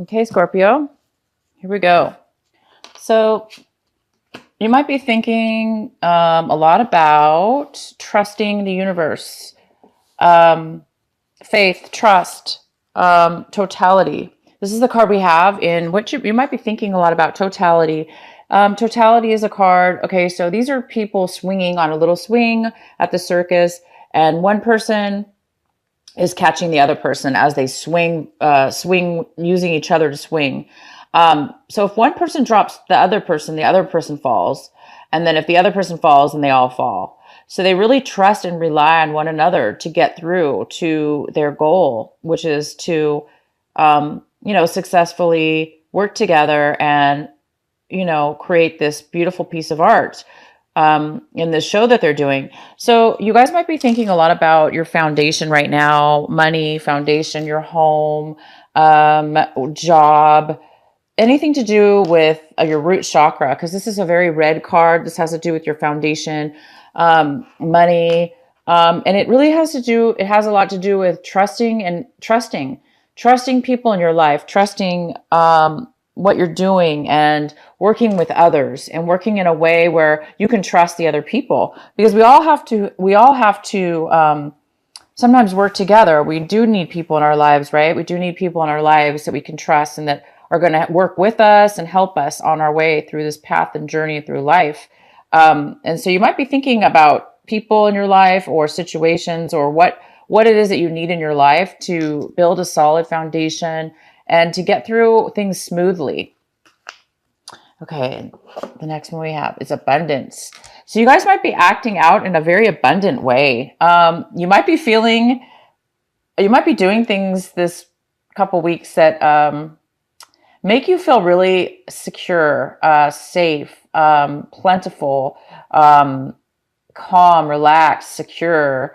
Okay, Scorpio, here we go. So you might be thinking a lot about trusting the universe, um, faith, trust, totality. This is the card we have in which you might be thinking a lot about totality. Totality is a card. Okay, so these are people swinging on a little swing at the circus, and one person is catching the other person as they swing using each other to swing. So if one person drops the other person falls. And then if the other person falls, then they all fall. So they really trust and rely on one another to get through to their goal, which is to, successfully work together and, create this beautiful piece of art in this show that they're doing. So you guys might be thinking a lot about your foundation right now, money, foundation, your home, job, anything to do with your root chakra, because this is a very red card. This has to do with your foundation, money. And it really it has a lot to do with trusting people in your life, trusting, what you're doing and working with others and working in a way where you can trust the other people, because we all have to, sometimes work together. We do need people in our lives, right? We do need people in our lives that we can trust and that are going to work with us and help us on our way through this path and journey through life. And so you might be thinking about people in your life or situations or what it is that you need in your life to build a solid foundation and to get through things smoothly. Okay, the next one we have is abundance. So you guys might be acting out in a very abundant way. You might be doing things this couple weeks that make you feel really secure, safe, plentiful, calm, relaxed, secure,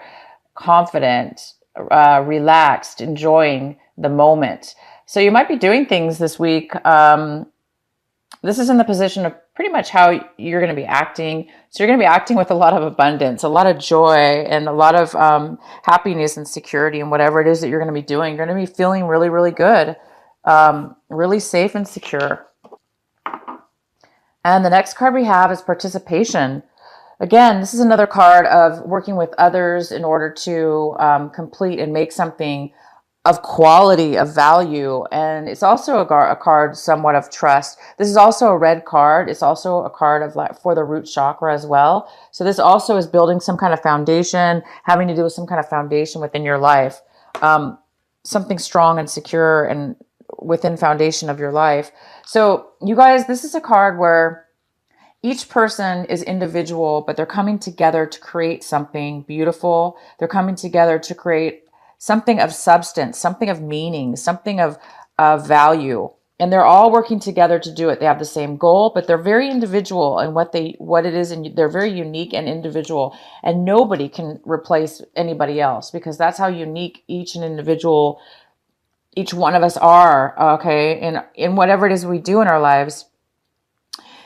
confident, relaxed, enjoying the moment. So you might be doing things this week. This is in the position of pretty much how you're going to be acting. So you're going to be acting with a lot of abundance, a lot of joy, and a lot of happiness and security in whatever it is that you're going to be doing. You're going to be feeling really, really good, really safe and secure. And the next card we have is participation. Again, this is another card of working with others in order to complete and make something of quality, of value. And it's also a card somewhat of trust. This is also a red card. It's also a card of for the root chakra as well. So this also is building some kind of foundation, having to do with some kind of foundation within your life, something strong and secure and within foundation of your life. So you guys, this is a card where each person is individual, but they're coming together to create something beautiful. They're coming together to create something of substance, something of meaning, something of value. And they're all working together to do it. They have the same goal, but they're very individual in what it is, and they're very unique and individual. And nobody can replace anybody else, because that's how unique each one of us are, okay, in whatever it is we do in our lives.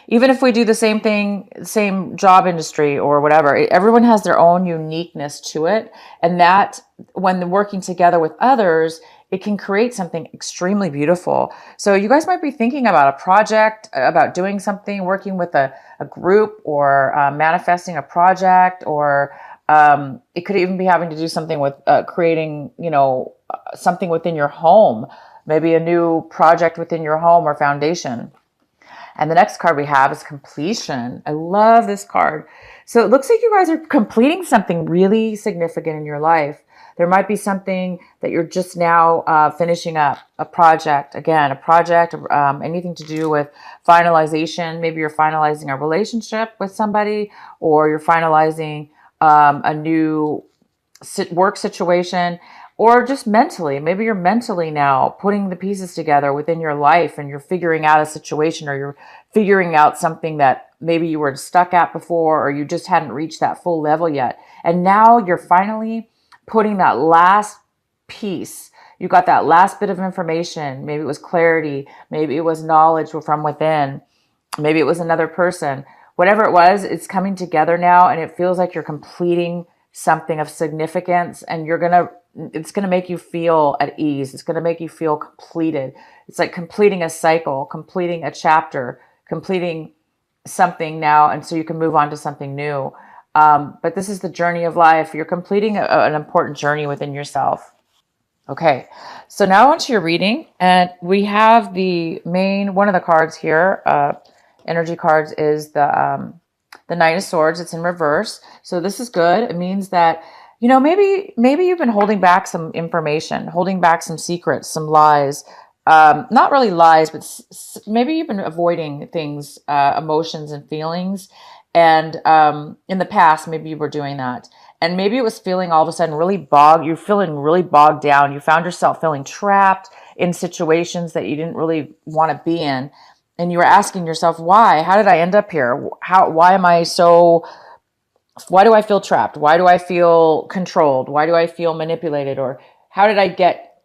Even if we do the same thing, same job industry or whatever, everyone has their own uniqueness to it. And that, when working together with others, it can create something extremely beautiful. So you guys might be thinking about a project, about doing something, working with a group, or manifesting a project, or it could even be having to do something with creating, something within your home, maybe a new project within your home or foundation. And the next card we have is completion. I love this card. So it looks like you guys are completing something really significant in your life. There might be something that you're just now finishing up, a project, anything to do with finalization. Maybe you're finalizing a relationship with somebody, or you're finalizing a new work situation. Or just mentally, maybe you're mentally now putting the pieces together within your life, and you're figuring out a situation, or you're figuring out something that maybe you were stuck at before, or you just hadn't reached that full level yet. And now you're finally putting that last piece. You got that last bit of information. Maybe it was clarity. Maybe it was knowledge from within. Maybe it was another person. Whatever it was, it's coming together now, and it feels like you're completing something of significance, and it's going to make you feel at ease. It's going to make you feel completed. It's like completing a cycle, completing a chapter, completing something now, and so you can move on to something new. But this is the journey of life. You're completing an important journey within yourself. Okay, so now onto your reading, and we have one of the cards here, energy cards, is the Knight of Swords. It's in reverse, so this is good. It means that, maybe you've been holding back some information, holding back some secrets, some lies. Not really lies, but maybe you've been avoiding things, emotions and feelings. And in the past, maybe you were doing that. And maybe it was feeling all of a sudden you're feeling really bogged down. You found yourself feeling trapped in situations that you didn't really want to be in. And you were asking yourself, why? How did I end up here? Why do I feel trapped? Why do I feel controlled? Why do I feel manipulated? Or how did I get,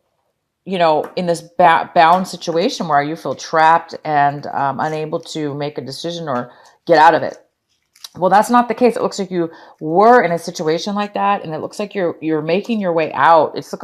in this bound situation where you feel trapped and unable to make a decision or get out of it? Well, that's not the case. It looks like you were in a situation like that, and it looks like you're making your way out. It's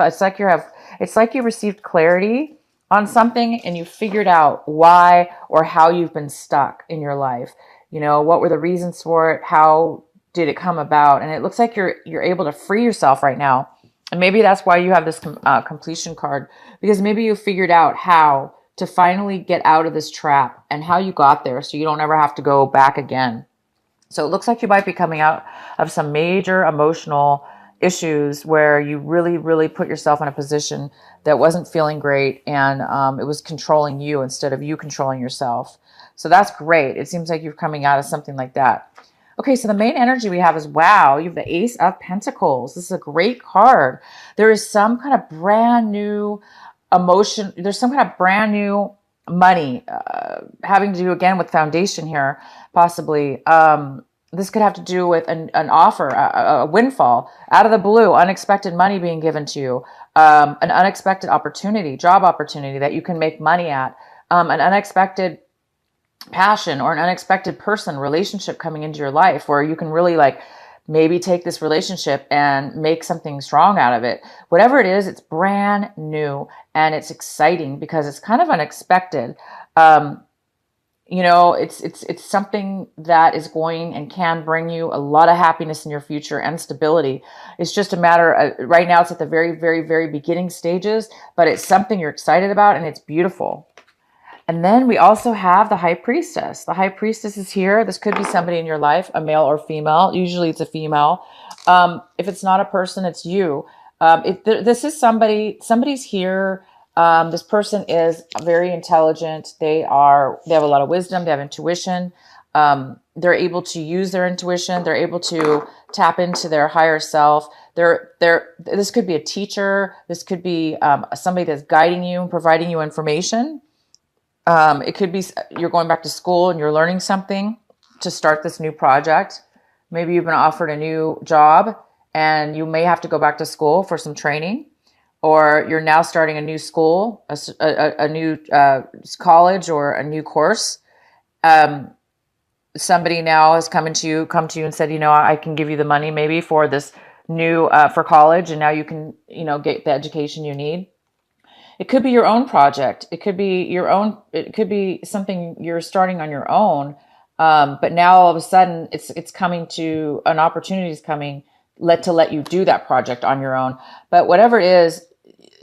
like you received clarity on something, and you figured out why or how you've been stuck in your life. What were the reasons for it? How did it come about? And it looks like you're able to free yourself right now. And maybe that's why you have this completion card, because maybe you figured out how to finally get out of this trap and how you got there, so you don't ever have to go back again. So it looks like you might be coming out of some major emotional issues where you really, really put yourself in a position that wasn't feeling great, and it was controlling you instead of you controlling yourself. So that's great. It seems like you're coming out of something like that. Okay, so the main energy we have is, wow, you have the Ace of Pentacles. This is a great card. There is some kind of brand new emotion. There's some kind of brand new money having to do, again, with foundation here, possibly. This could have to do with an offer, a windfall, out of the blue, unexpected money being given to you, an unexpected opportunity, job opportunity that you can make money at, an unexpected passion or an unexpected person, relationship coming into your life where you can really maybe take this relationship and make something strong out of it. Whatever it is, it's brand new and it's exciting because it's kind of unexpected. It's something that is going and can bring you a lot of happiness in your future and stability. It's just a matter of, right now it's at the very, very, very beginning stages, but it's something you're excited about and it's beautiful. And then we also have the High Priestess. The High Priestess is here. This could be somebody in your life, a male or female. Usually it's a female. If it's not a person, it's you. This is somebody's here. This person is very intelligent. They have a lot of wisdom. They have intuition. They're able to use their intuition. They're able to tap into their higher self. This could be a teacher. This could be somebody that's guiding you and providing you information. It could be you're going back to school and you're learning something to start this new project. Maybe you've been offered a new job and you may have to go back to school for some training, or you're now starting a new school, a new college, or a new course. Somebody now has come to you and said, I can give you the money maybe for this new for college, and now you can get the education you need. It could be your own project. It could be something you're starting on your own. But now all of a sudden an opportunity is coming to let you do that project on your own. But whatever it is,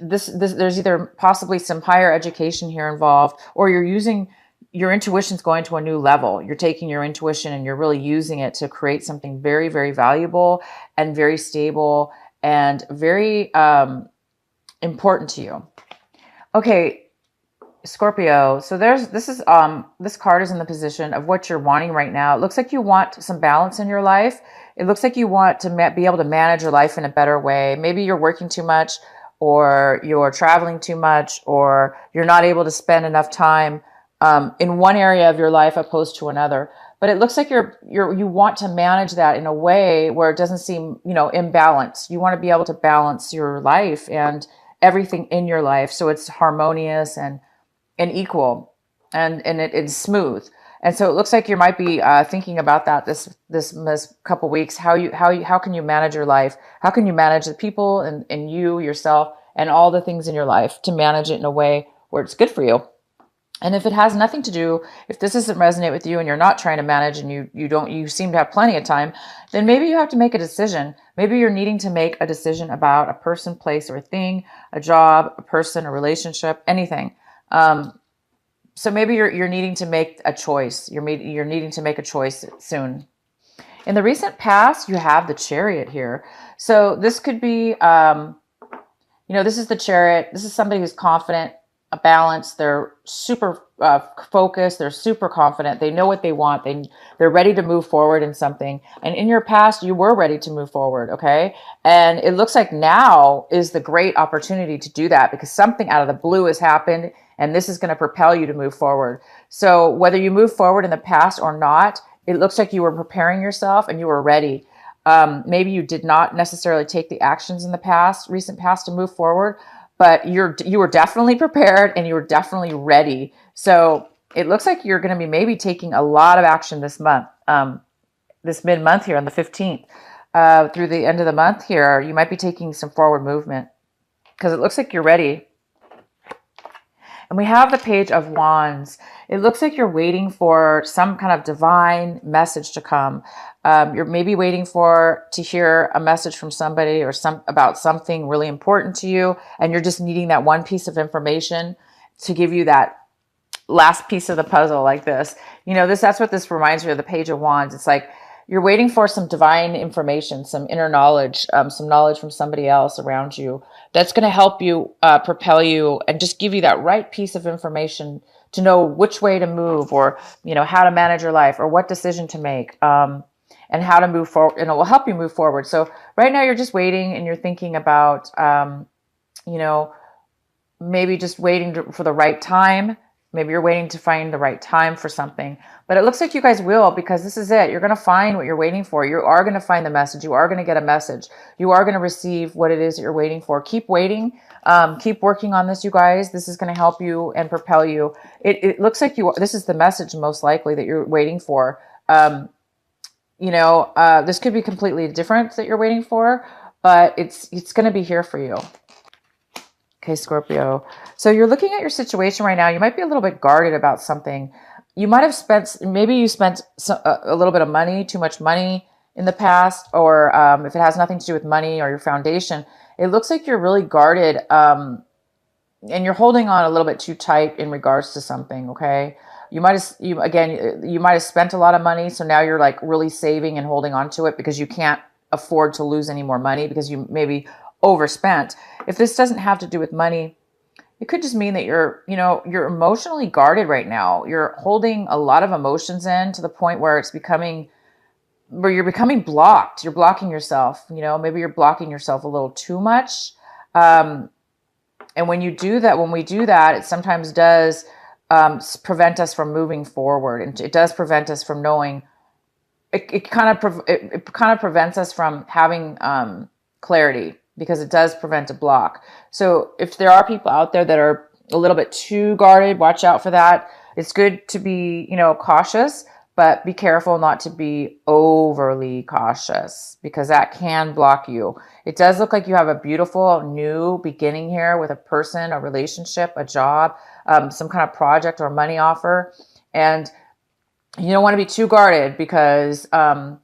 there's either possibly some higher education here involved, or you're using your intuition's going to a new level. You're taking your intuition and you're really using it to create something very, very valuable and very stable and very important to you. Okay, Scorpio. So this card is in the position of what you're wanting right now. It looks like you want some balance in your life. It looks like you want to be able to manage your life in a better way. Maybe you're working too much, or you're traveling too much, or you're not able to spend enough time in one area of your life opposed to another. But it looks like you want to manage that in a way where it doesn't seem, imbalanced. You want to be able to balance your life and everything in your life so it's harmonious and equal and it's smooth. And so it looks like you might be thinking about that this couple weeks. How can you manage your life? How can you manage the people and you yourself and all the things in your life to manage it in a way where it's good for you? And if it has nothing to do, if this doesn't resonate with you and you're not trying to manage and you seem to have plenty of time, then maybe you have to make a decision. Maybe you're needing to make a decision about a person, place, or a thing, a job, a person, a relationship, anything. So maybe you're needing to make a choice. You're needing to make a choice soon. In the recent past, you have the Chariot here. So this could be, this is the Chariot. This is somebody who's confident, balanced. They're super focused. They're super confident. They know what they want. They're ready to move forward in something. And in your past, you were ready to move forward. Okay. And it looks like now is the great opportunity to do that because something out of the blue has happened and this is going to propel you to move forward. So whether you move forward in the past or not, it looks like you were preparing yourself and you were ready. Maybe you did not necessarily take the actions in the recent past to move forward, but you were definitely prepared and you were definitely ready. So it looks like you're going to be maybe taking a lot of action this month, this mid-month here on the 15th. Through the end of the month here, you might be taking some forward movement because it looks like you're ready. And we have the Page of Wands. It looks like you're waiting for some kind of divine message to come. You're maybe waiting to hear a message from somebody or about something really important to you. And you're just needing that one piece of information to give you that last piece of the puzzle like this. That's what this reminds me of, the Page of Wands. It's like you're waiting for some divine information, some inner knowledge, some knowledge from somebody else around you that's going to help you, propel you, and just give you that right piece of information to know which way to move, or how to manage your life, or what decision to make, and how to move forward. And it will help you move forward. So right now you're just waiting and you're thinking about, maybe just waiting for the right time. Maybe you're waiting to find the right time for something, but it looks like you guys will, because this is it. You're going to find what you're waiting for. You are going to find the message. You are going to get a message. You are going to receive what it is that you're waiting for. Keep waiting. Keep working on this, you guys. This is going to help you and propel you. It looks like this is the message most likely that you're waiting for. This could be completely different that you're waiting for, but it's going to be here for you. Okay, Scorpio. So you're looking at your situation right now. You might be a little bit guarded about something. Maybe you spent a little bit of money, too much money in the past, or if it has nothing to do with money or your foundation, it looks like you're really guarded, and you're holding on a little bit too tight in regards to something. Okay. You might have spent a lot of money. So now you're like really saving and holding on to it because you can't afford to lose any more money because you maybe overspent. If this doesn't have to do with money, it could just mean that you're emotionally guarded right now. You're holding a lot of emotions in to the point where you're becoming blocked. You're blocking yourself. Maybe you're blocking yourself a little too much. And when we do that, it sometimes does prevent us from moving forward, and it does prevent us from knowing. It kind of prevents us from having clarity, because it does prevent a block. So if there are people out there that are a little bit too guarded, watch out for that. It's good to be, cautious, but be careful not to be overly cautious, because that can block you. It does look like you have a beautiful new beginning here with a person, a relationship, a job, some kind of project or money offer. And you don't want to be too guarded, because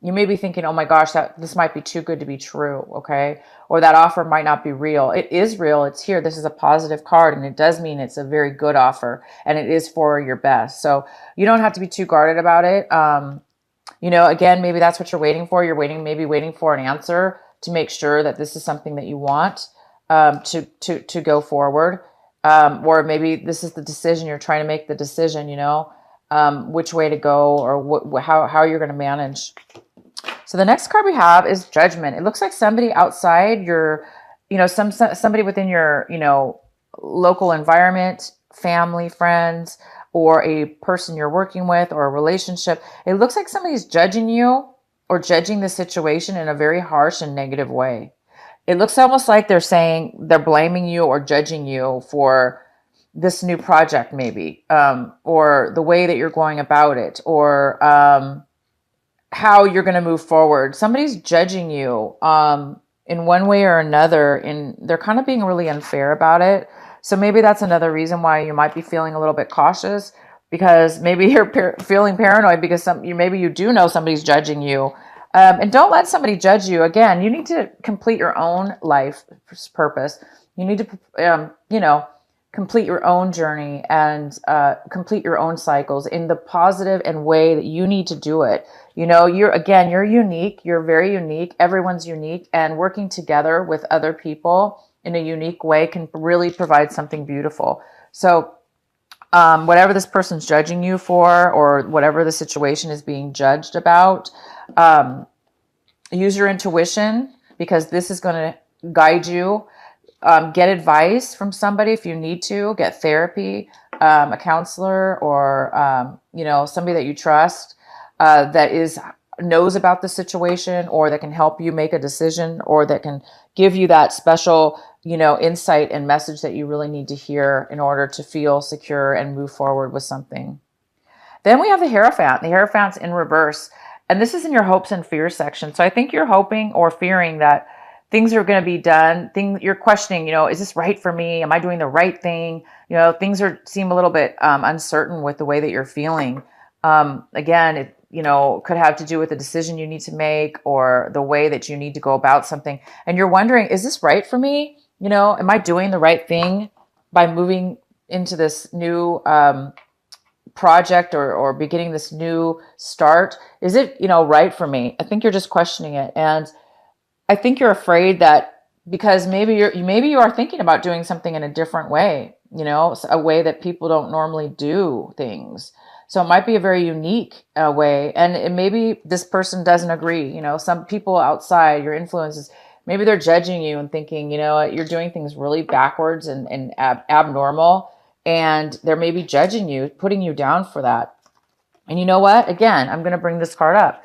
you may be thinking, oh my gosh, this might be too good to be true, okay? Or that offer might not be real. It is real. It's here. This is a positive card, and it does mean it's a very good offer, and it is for your best. So you don't have to be too guarded about it. Again, maybe that's what you're waiting for. You're waiting for an answer to make sure that this is something that you want to go forward. Or maybe this is the decision. You're trying to make the decision, which way to go, or how you're going to manage. So the next card we have is Judgment. It looks like somebody outside your, somebody within your, local environment, family, friends, or a person you're working with, or a relationship. It looks like somebody's judging you or judging the situation in a very harsh and negative way. It looks almost like they're blaming you or judging you for this new project maybe, or the way that you're going about it, or how you're going to move forward. Somebody's judging you in one way or another, and they're kind of being really unfair about it. So maybe that's another reason why you might be feeling a little bit cautious, because maybe you're feeling paranoid because maybe you do know somebody's judging you. And don't let somebody judge you. Again, you need to complete your own life purpose. You need to, complete your own journey and complete your own cycles in the positive and way that you need to do it. You're unique. You're very unique. Everyone's unique, and working together with other people in a unique way can really provide something beautiful. So whatever this person's judging you for, or whatever the situation is being judged about, use your intuition, because this is going to guide you. Get advice from somebody if you need to. Get therapy, a counselor, or somebody that you trust that knows about the situation, or that can help you make a decision, or that can give you that special insight and message that you really need to hear in order to feel secure and move forward with something. Then we have the Hierophant. The Hierophant's in reverse, and this is in your hopes and fears section. So I think you're hoping or fearing that things are going to be done. You're questioning, is this right for me? Am I doing the right thing? Things seem a little bit uncertain with the way that you're feeling. Again, it could have to do with the decision you need to make, or the way that you need to go about something. And you're wondering, is this right for me? Am I doing the right thing by moving into this new project, or beginning this new start? Is it, right for me? I think you're just questioning it. And I think you're afraid that because maybe you are thinking about doing something in a different way, a way that people don't normally do things. So it might be a very unique way. And maybe this person doesn't agree. Some people outside your influences, maybe they're judging you and thinking, you're doing things really backwards and abnormal. And they're maybe judging you, putting you down for that. And you know what? Again, I'm going to bring this card up.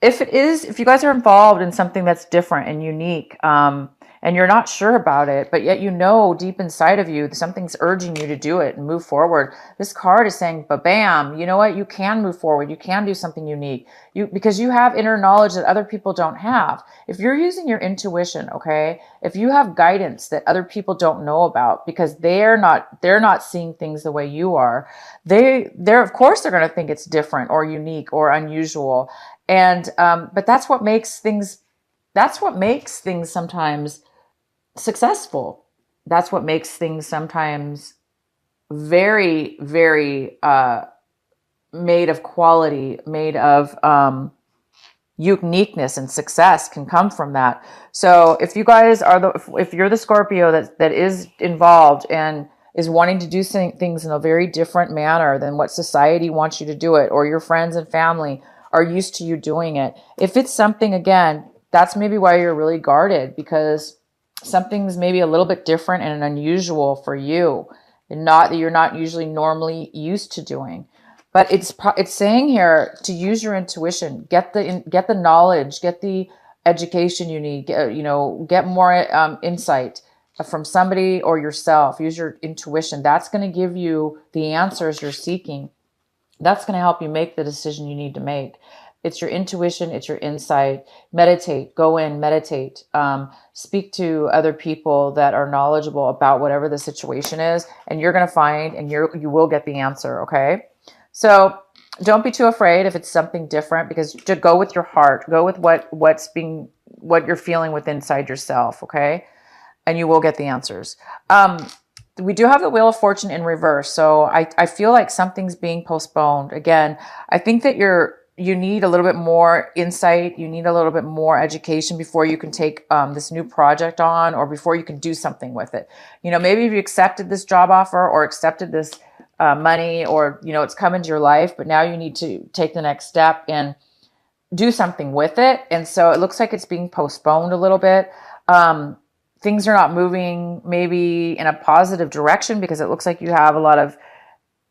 If you guys are involved in something that's different and unique, and you're not sure about it, but yet deep inside of you, something's urging you to do it and move forward. This card is saying, bam, you know what? You can move forward. You can do something unique. Because you have inner knowledge that other people don't have. If you're using your intuition, okay? If you have guidance that other people don't know about, because they're not seeing things the way you are, they're of course they're going to think it's different or unique or unusual. And but that's what makes things sometimes successful. That's what makes things sometimes very, very made of quality, made of uniqueness, and success can come from that. So if you guys if you're the Scorpio that is involved and is wanting to do things in a very different manner than what society wants you to do it, or your friends and family are used to you doing it. If it's something, again, that's maybe why you're really guarded, because something's maybe a little bit different and unusual for you, and not that you're not usually normally used to doing. But it's saying here to use your intuition, get the knowledge, get the education you need, get more insight from somebody or yourself. Use your intuition. That's going to give you the answers you're seeking. That's going to help you make the decision you need to make. It's your intuition. It's your insight. Meditate. Go in, meditate. Speak to other people that are knowledgeable about whatever the situation is, and you're going to find, and you will get the answer. Okay. So don't be too afraid if it's something different, because to go with your heart, go with what you're feeling with inside yourself. Okay. And you will get the answers. We do have the Wheel of Fortune in reverse. So I feel like something's being postponed. Again, I think that you need a little bit more insight. You need a little bit more education before you can take this new project on, or before you can do something with it. Maybe if you accepted this job offer or accepted this money, or, it's come into your life, but now you need to take the next step and do something with it. And so it looks like it's being postponed a little bit. Things are not moving maybe in a positive direction, because it looks like you have a lot of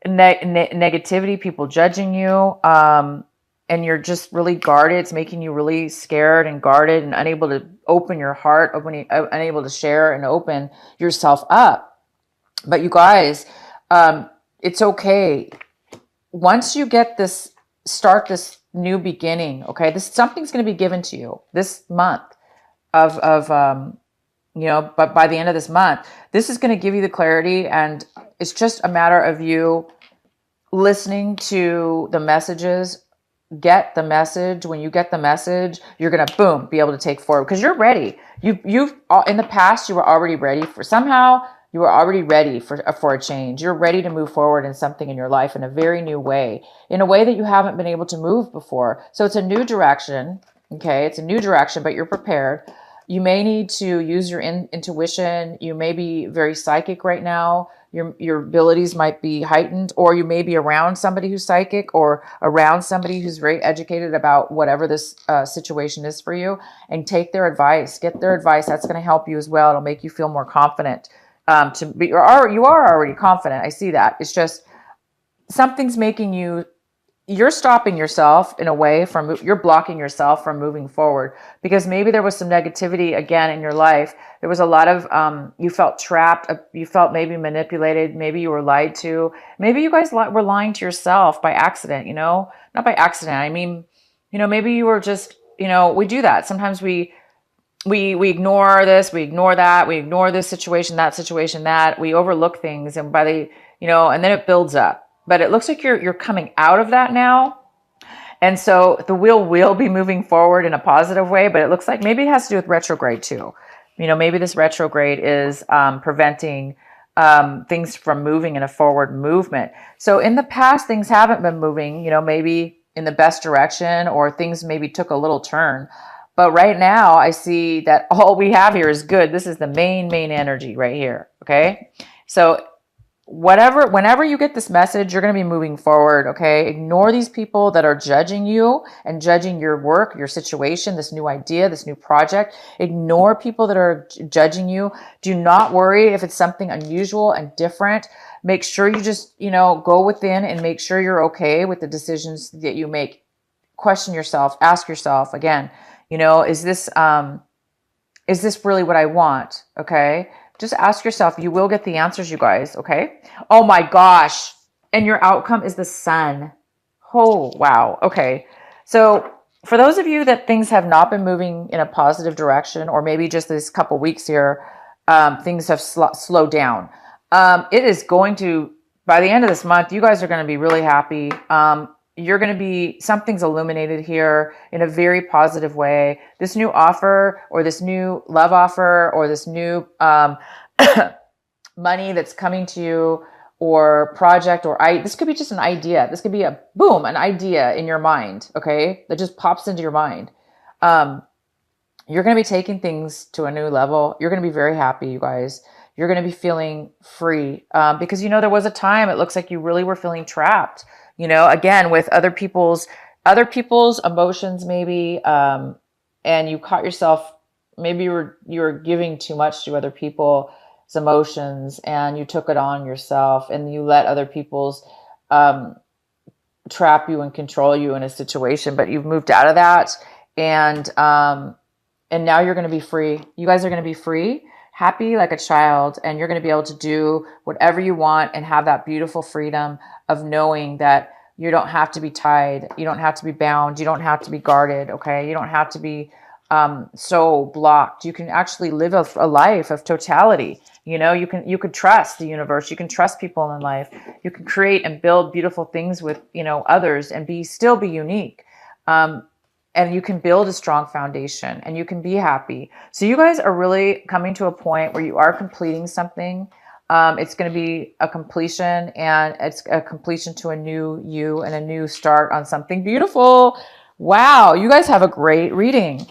negativity, people judging you, and you're just really guarded. It's making you really scared and guarded and unable to open your heart, unable to share and open yourself up. But you guys, It's okay. Once you get this, start this new beginning, okay, this, something's going to be given to you this month but by the end of this month, this is going to give you the clarity. And it's just a matter of you listening to the messages. Get the message. When you get the message, you're going to, boom, be able to take forward because you're ready. You've in the past, you were already ready for, somehow you were already ready for a change. You're ready to move forward in something in your life in a very new way, in a way that you haven't been able to move before. So it's a new direction. Okay. It's a new direction, but you're prepared. You may need to use your intuition. You may be very psychic right now. Your abilities might be heightened, or you may be around somebody who's psychic or around somebody who's very educated about whatever this situation is for you, and take their advice, get their advice. That's going to help you as well. It'll make you feel more confident you are already confident. I see that. It's just something's making you, you're stopping yourself in a way from, you're blocking yourself from moving forward because maybe there was some negativity again in your life. There was a lot of, you felt trapped. You felt maybe manipulated. Maybe you were lied to. Maybe you guys were lying to yourself by accident, not by accident. I mean, maybe you were just, we do that. Sometimes we ignore this, we ignore that, we ignore this situation, that, we overlook things, and and then it builds up. But it looks like you're coming out of that now. And so the wheel will be moving forward in a positive way, but it looks like maybe it has to do with retrograde too. Maybe this retrograde is preventing things from moving in a forward movement. So in the past, things haven't been moving, maybe in the best direction, or things maybe took a little turn. But right now I see that all we have here is good. This is the main energy right here. Okay. So whenever you get this message, you're going to be moving forward. Okay. Ignore these people that are judging you and judging your work, your situation, this new idea, this new project. Ignore people that are judging you. Do not worry if it's something unusual and different. Make sure you just, go within and make sure you're okay with the decisions that you make. Question yourself, ask yourself again, is this really what I want? Okay. Just ask yourself. You will get the answers, you guys. Okay. Oh my gosh. And your outcome is the sun. Oh, wow. Okay. So for those of you that things have not been moving in a positive direction, or maybe just this couple weeks here, things have slowed down. It is going to, by the end of this month, you guys are going to be really happy. You're going to be, something's illuminated here in a very positive way. This new offer, or this new love offer, or this new money that's coming to you, or project, or this could be just an idea. This could be an idea in your mind. Okay. That just pops into your mind. You're going to be taking things to a new level. You're going to be very happy, you guys. You're going to be feeling free, because, there was a time it looks like you really were feeling trapped, again, with other people's emotions, maybe, and you caught yourself, maybe you were giving too much to other people's emotions, and you took it on yourself, and you let other people's trap you and control you in a situation. But you've moved out of that, and now you're going to be free. You guys are going to be free, happy like a child, and you're going to be able to do whatever you want and have that beautiful freedom of knowing that you don't have to be tied. You don't have to be bound. You don't have to be guarded. Okay. You don't have to be so blocked. You can actually live a life of totality. You could trust the universe. You can trust people in life. You can create and build beautiful things with, others, and still be unique. And you can build a strong foundation, and you can be happy. So you guys are really coming to a point where you are completing something. It's going to be a completion, and it's a completion to a new you and a new start on something beautiful. Wow. You guys have a great reading.